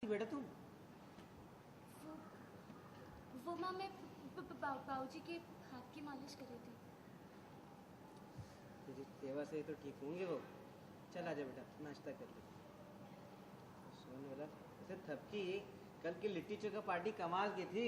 बेटा तुम? वो माँ मैं बाबूजी के हाथ की मालिश कर रही थी। तेरी सेवा से तो ठीक होंगे वो। चल आजा बेटा, नाश्ता कर ले। सोने वाला ऐसे थपकी, कल की लिट्टी चोखा पार्टी कमाल की थी।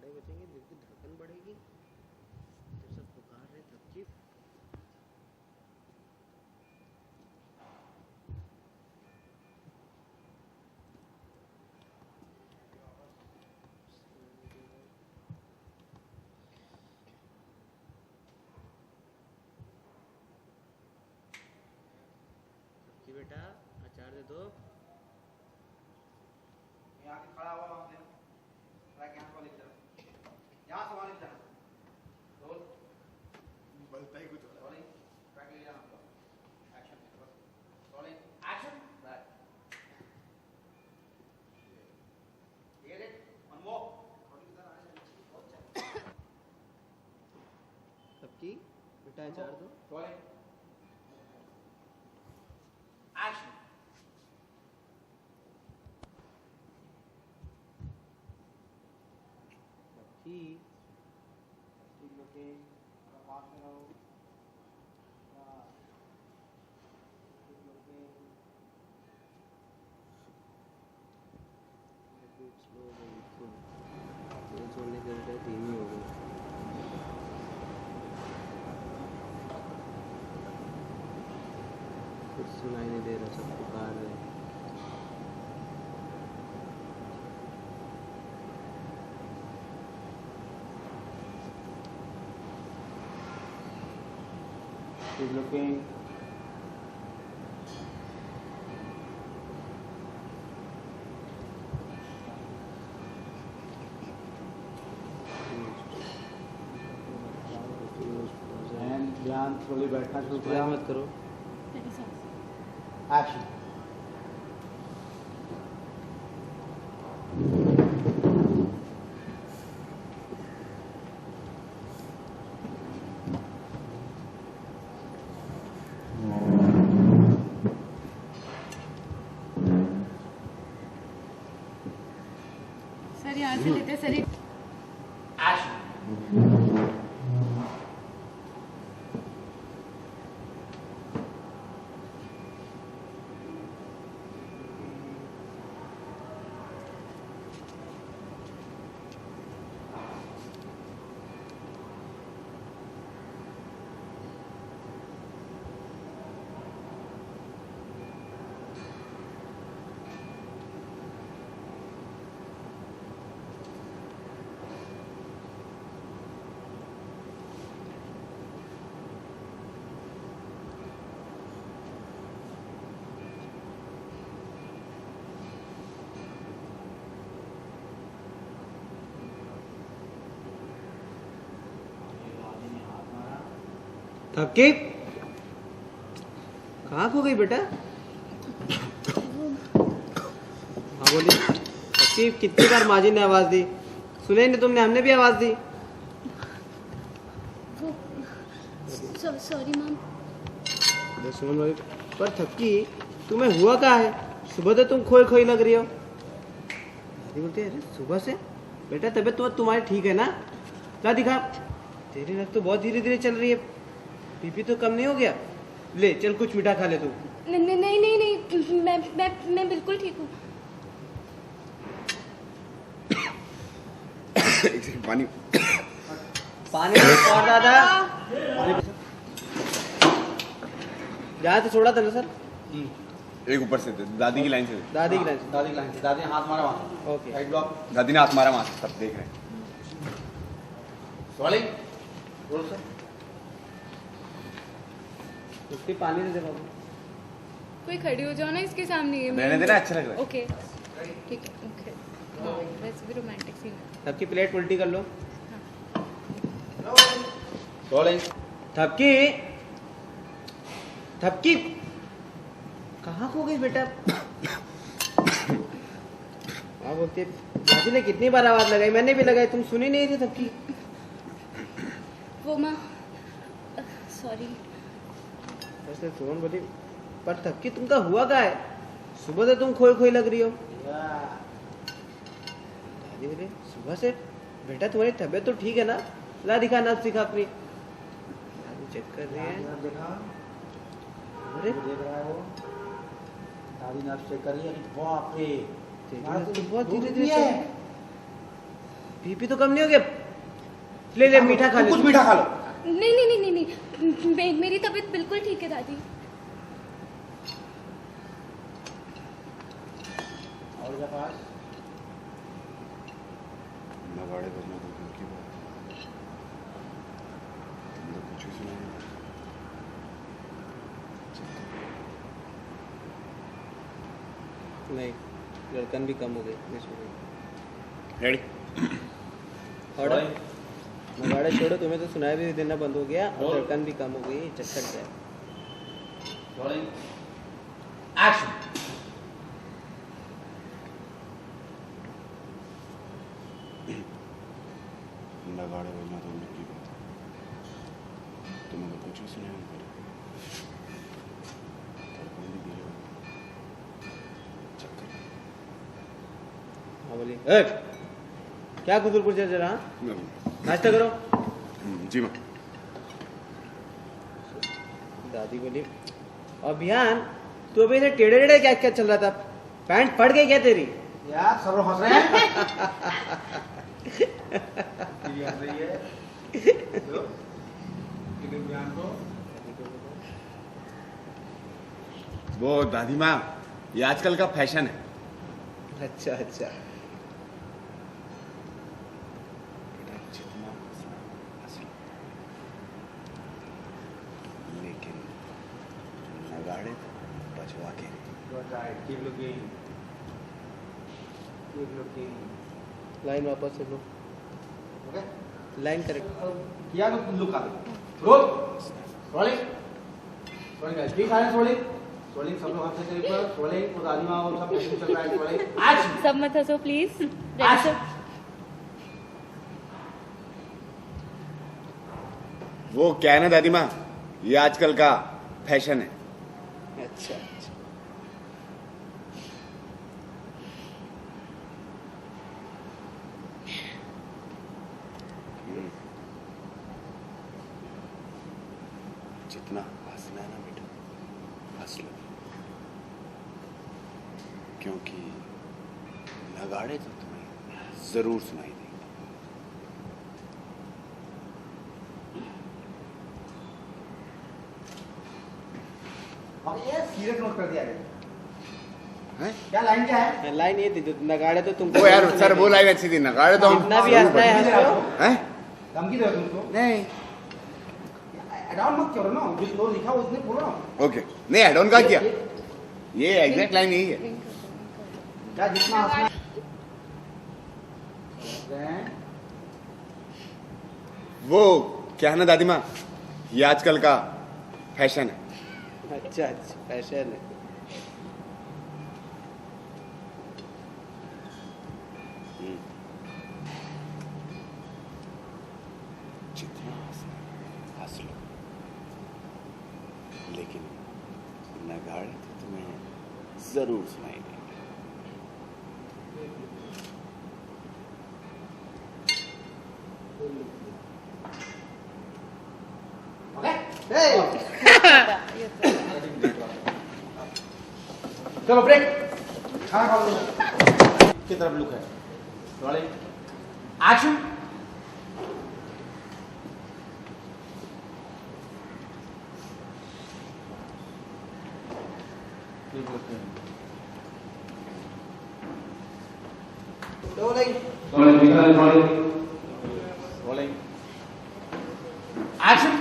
बचेंगे, दिल की धड़कन बढ़ेगी, तो सब पुकार रहे थपकी। थपकी बेटा, अचार दे दो। यहाँ के खड़ा हुआ वहाँ से यहाँ वाली तरफ, यहाँ से वाली तरफ रोल बोलता ही कुछ हो रहा है। ट्रैक ले जाना होगा, एक्शन बस रोलिंग एक्शन बैक ये देख वन मोर थोड़ी इधर आ जा। थपकी बेटा, अचार दो। रोलिंग एक्शन थपकी ठीक लुकिंग, पास में रहो, ठीक लुकिंग, स्लो बिल्कुल, तेल छोड़ने के बजाय धीमी हो गई। कुछ सुनाई नहीं दे रहा, सब पुकार रहे। ठीक लुकिंग, ध्यान स्लोली बैठना शुरू किया, मत करो। एक्शन सर यहाँ से लेते सर। एक्शन थपकी कहाँ खो गई बेटा? हाँ बोली। थपकी कितनी बार माजी ने आवाज दी, सुने नहीं तुमने? हमने भी आवाज दी। Sorry ma'am. सुन भाई, पर थपकी तुम्हें हुआ क्या है? सुबह तो तुम खोई खोई लग रही हो। दादी बोलती है, अरे सुबह से? बेटा तबीयत तुम्हारी ठीक है ना? ला दिखा। तेरी रक्त तो बहुत धीरे धीरे चल रही है, बीपी तो कम नहीं हो गया? ले चल कुछ मीठा खा ले तू। नहीं नहीं नहीं नहीं, मैं बिल्कुल ठीक हूँ। पानी पानी और दादा जहाँ तो छोड़ा था ना सर। एक ऊपर से दादी की लाइन से, दादी की लाइन से। दादी की लाइन से, दादी ने हाथ मारा वहाँ, ओके। राइट ब्लॉक, दादी ने हाथ मारा वहां से, सब देख रहे हैं। Rolling roll sir. उसके पानी दे दे बाबू। कोई खड़ी हो जाओ ना इसके सामने। ये रहने देना, अच्छा लग रहा है। ओके ठीक है। ओके हाँ, वैसे भी रोमांटिक सीन है। सबकी प्लेट उल्टी कर लो। रोलिंग थपकी थपकी कहाँ खो गई बेटा? हाँ बोलती है, दादी ने कितनी बार आवाज लगाई, मैंने भी लगाई, तुम सुनी नहीं थी सबकी। वो माँ सॉरी। ऐसे सुमन बोली, पर थपकी तुमका हुआ क्या है? सुबह से तुम खोई खोई लग रही हो। दादी बोली, सुबह से? बेटा तुम्हारी तबीयत तो ठीक है ना? ला दिखा नब्ज दिखा अपनी। दादी चेक कर रही है। अरे देख रहा है वो, दादी नब्ज चेक कर रही है। बाप रे, तो बहुत धीरे धीरे चल। बीपी तो कम नहीं हो गया? ले ले मीठा खा ले। कुछ मीठा खा लो। नहीं नहीं नहीं नहीं नहीं मेरी तबीयत बिल्कुल ठीक है दादी। और क्या पास? नगाड़े बजना तो दूर की बात है। तुमने कुछ ही सुना नहीं। नहीं, लड़कन भी कम हो गई। रेडी? और नगाड़े छोड़ो, तुम्हें तो सुनाई भी देना बंद हो गया और लड़कन भी कम हो गई। चक्कर क्या है? Rolling action. नगाड़े बजना तो दूर की बात है। तुमने तो कुछ ही सुना नहीं। धड़कन भी धीरे हो गई। चक्कर। हाँ बोली, क्या कुकुर चल रहा? नाश्ता करो। जी माँ। दादी बोली, अभियान तू अभी इधर टेढ़े टेढ़े क्या क्या चल रहा था? पैंट फट गई क्या तेरी? यार सब लोग हंस रहे हैं। ये हंस रही है। लो, इधर बयान को। वो दादी माँ, ये आजकल का फैशन है। अच्छा अच्छा। जितना हंस लो। लेकिन नगाड़े तो बजवा के नहीं। Good right. Keep looking. Keep looking. Line वापस से लो। Okay? Line correct. किया तो लुक आ गई। Roll. Rolling. Rolling guys. Please silence rolling. Rolling सब लोग हाथ से ऊपर। रोलिंग और दादी माँ और सब पैसे चल रहा है। रोलिंग। एक्शन। सब मत हंसो प्लीज। एक्शन। वो क्या है ना दादी माँ, ये आजकल का फैशन है। अच्छा अच्छा। जितना हंसना है ना बेटा, हंस लो। क्योंकि नगाड़े तो तुम्हें जरूर सुनाई देंगे। अब ये सीरियस नोट कर दिया गया। हैं? क्या लाइन क्या है? लाइन ये थी जो नगाड़े तो तुमको वो यार सर वो लाइन अच्छी थी, नगाड़े तो हम जितना भी हंसना है हंस लो। हैं? धमकी दे रहे हो तुमको? नहीं। डाउन मत करो ना, जो फ्लोर लिखा हो उसने बोलो ना। ओके, नहीं एड ऑन का किया। ये एग्जैक्ट लाइन यही है। क्या जितना हंसना है। वो क्या है ना दादी माँ, ये आजकल का फैशन है। अच्छा अच्छा, फैशन है। जितना हंसना है, हंस लो। लेकिन नगाड़े तो तुम्हें जरूर सुनाई देंगे। ओके? चलो ब्रेक। खाना खा लो। की तरफ लुक है। Rolling action. Rolling action.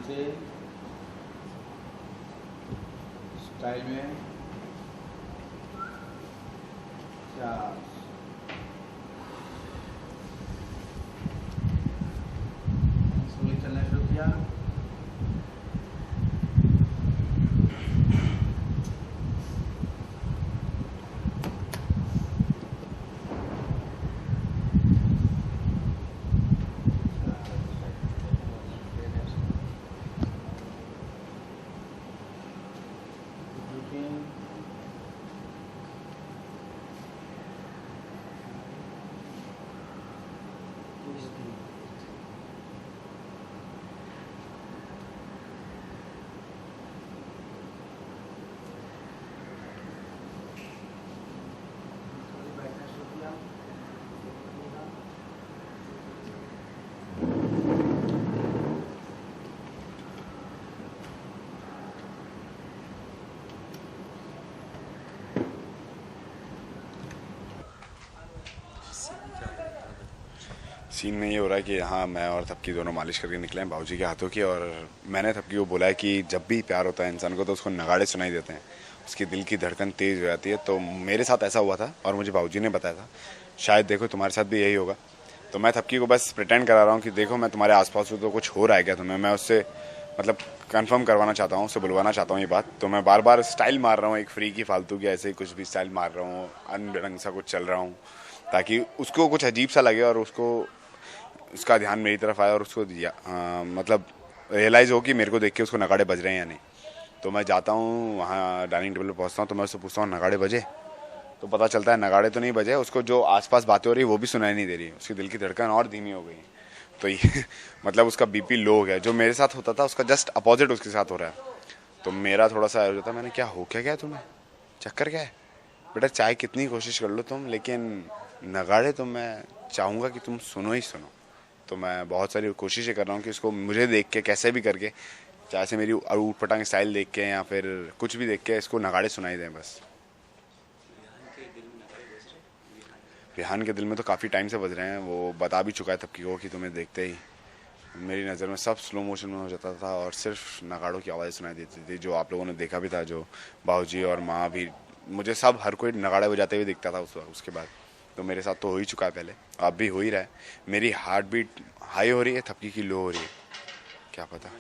से स्टाइल में 4 स्लोली चलना शुरू किया। सीन में ये हो रहा है कि हाँ मैं और थपकी दोनों मालिश करके निकले हैं बाबूजी के हाथों की, और मैंने थपकी को बोला है कि जब भी प्यार होता है इंसान को तो उसको नगाड़े सुनाई देते हैं, उसकी दिल की धड़कन तेज़ हो जाती है। तो मेरे साथ ऐसा हुआ था और मुझे बाबूजी ने बताया था, शायद देखो तुम्हारे साथ भी यही होगा। तो मैं थपकी को बस प्रिटेंड करा रहा हूँ कि देखो मैं तुम्हारे आसपास हूँ तो कुछ हो रहा है क्या तुम्हें। मैं उससे मतलब कंफर्म करवाना चाहता हूँ, उससे बुलवाना चाहता हूँ ये बात। तो मैं बार बार स्टाइल मार रहा हूँ, एक फ्री की फालतू की ऐसे ही कुछ भी स्टाइल मार रहा हूँ, अनढंग सा कुछ चल रहा हूँ ताकि उसको कुछ अजीब सा लगे और उसको उसका ध्यान मेरी तरफ आया और उसको मतलब रियलाइज़ हो कि मेरे को देख के उसको नगाड़े बज रहे हैं या नहीं। तो मैं जाता हूँ वहाँ डाइनिंग टेबल पर पहुँचता हूँ, तो मैं उससे पूछता हूँ नगाड़े बजे। तो पता चलता है नगाड़े तो नहीं बजे, उसको जो आसपास बातें हो रही है वो भी सुनाई नहीं दे रही, उसकी दिल की धड़कन और धीमी हो गई। तो ये मतलब उसका बीपी लो हो गया। जो मेरे साथ होता था उसका जस्ट अपोजिट उसके साथ हो रहा है। तो मेरा थोड़ा सा हो जाता, मैंने क्या हो क्या गया तुम्हें, चक्कर क्या है बेटा, चाहे कितनी कोशिश कर लो तुम, लेकिन नगाड़े तो मैं चाहूँगा कि तुम सुनो ही सुनो। तो मैं बहुत सारी कोशिशें कर रहा हूँ कि उसको मुझे देख के कैसे भी करके, चाहे से मेरी ऊट पटांग स्टाइल देख के या फिर कुछ भी देख के इसको नगाड़े सुनाई दें बस। रेहान के दिल में तो काफ़ी टाइम से बज रहे हैं, वो बता भी चुका है तब को कि तुम्हें देखते ही मेरी नज़र में सब स्लो मोशन में हो जाता था और सिर्फ नगाड़ों की आवाज़ सुनाई देती थी, जो आप लोगों ने देखा भी था, जो बाबूजी और माँ भी, मुझे सब हर कोई नगाड़े बजाते हुए दिखता था उसके बाद। तो मेरे साथ तो हो ही चुका है पहले, अब भी हो ही रहा है। मेरी हार्ट बीट हाई हो रही है, थपकी की लो हो रही है, क्या पता।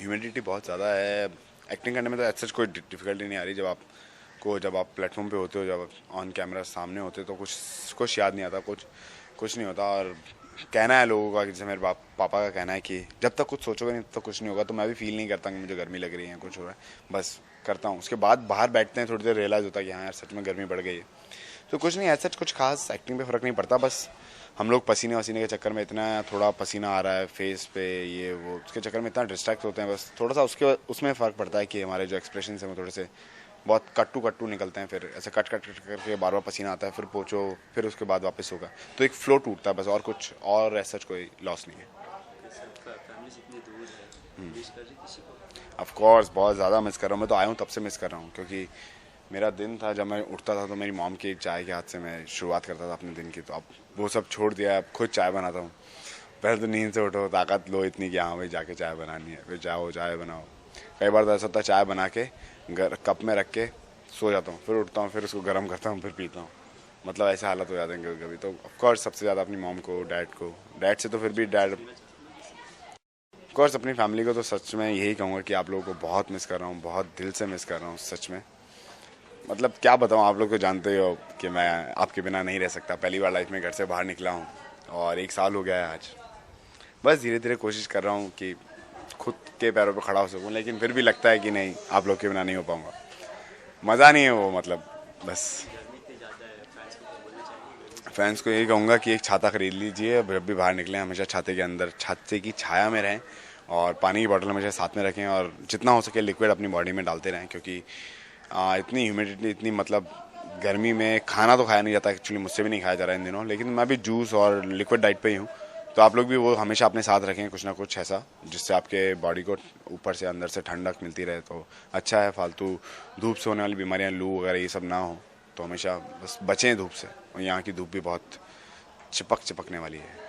ह्यूमिडिटी बहुत ज़्यादा है। एक्टिंग करने में तो ऐसा कोई डिफिकल्टी नहीं आ रही। जब आप प्लेटफॉर्म पे होते हो, जब ऑन कैमरा सामने होते हो तो कुछ याद नहीं आता, कुछ नहीं होता। और कहना है लोगों का, जैसे मेरे पापा का कहना है कि जब तक कुछ सोचोगे नहीं तो कुछ नहीं होगा। तो मैं भी फील नहीं करता कि मुझे गर्मी लग रही है, कुछ हो रहा है, बस करता हूँ। उसके बाद बाहर बैठते हैं, थोड़ी देर रियलाइज़ होता है कि हाँ यार सच में गर्मी बढ़ गई है। तो कुछ नहीं, ऐसा कुछ खास एक्टिंग पे फ़र्क नहीं पड़ता। बस हम लोग पसीने वसीने के चक्कर में इतना थोड़ा पसीना आ रहा है फेस पे, ये वो, उसके चक्कर में इतना डिस्ट्रैक्ट होते हैं, बस थोड़ा सा उसमें फ़र्क पड़ता है कि हमारे जो एक्सप्रेशन हैं वो थोड़े से बहुत कट्टू निकलते हैं। फिर ऐसे कट करके बार बार पसीना आता है, फिर पोछो, फिर उसके बाद वापस होगा, तो एक फ्लो टूटता है बस, और कुछ और ऐसा कोई लॉस नहीं है। ऑफ कोर्स बहुत ज़्यादा मिस कर रहा हूँ। मैं तो आया हूँ तब से मिस कर रहा हूँ, क्योंकि मेरा दिन था, जब मैं उठता था तो मेरी मॉम की चाय के हाथ से मैं शुरुआत करता था अपने दिन की। तो अब वो सब छोड़ दिया, अब खुद चाय बनाता हूँ। पहले तो नींद से उठो, ताकत लो इतनी कि हाँ भाई जाके चाय बनानी है, फिर जाओ चाय बनाओ। कई बार तो ऐसा होता है चाय बना के कप में रख के सो जाता हूँ, फिर उठता हूँ, फिर उसको गर्म करता हूँ, फिर पीता हूँ। मतलब ऐसे हालत हो जाते हैं कभी कभी। तो ऑफकोर्स सबसे ज़्यादा अपनी मॉम को, डैड से तो फिर भी डैड, ऑफकोर्स अपनी फैमिली को तो सच में यही कहूँगा कि आप लोगों को बहुत मिस कर रहा हूँ, बहुत दिल से मिस कर रहा हूँ सच में। मतलब क्या बताऊँ, आप लोग तो जानते ही हो कि मैं आपके बिना नहीं रह सकता। पहली बार लाइफ में घर से बाहर निकला हूँ और 1 साल हो गया है आज। बस धीरे धीरे कोशिश कर रहा हूँ कि खुद के पैरों पर खड़ा हो सकूँ, लेकिन फिर भी लगता है कि नहीं, आप लोग के बिना नहीं हो पाऊँगा। मज़ा नहीं है वो, मतलब बस। फैंस को यही कहूँगा कि एक छाता खरीद लीजिए, जब भी बाहर निकलें हमेशा छाते के अंदर, छाते की छाया में रहें, और पानी की बोतल हमेशा साथ में रखें, और जितना हो सके लिक्विड अपनी बॉडी में डालते रहें, क्योंकि इतनी ह्यूमिडिटी, इतनी मतलब गर्मी में खाना तो खाया नहीं जाता एक्चुअली, मुझसे भी नहीं खाया जा रहा है इन दिनों, लेकिन मैं भी जूस और लिक्विड डाइट पे ही हूँ। तो आप लोग भी वो हमेशा अपने साथ रखें, कुछ ना कुछ ऐसा जिससे आपके बॉडी को ऊपर से अंदर से ठंडक मिलती रहे, तो अच्छा है। फालतू धूप से होने वाली बीमारियाँ, लू वगैरह ये सब ना हो, तो हमेशा बस बचें धूप से। और यहाँ की धूप भी बहुत चिपकने वाली है।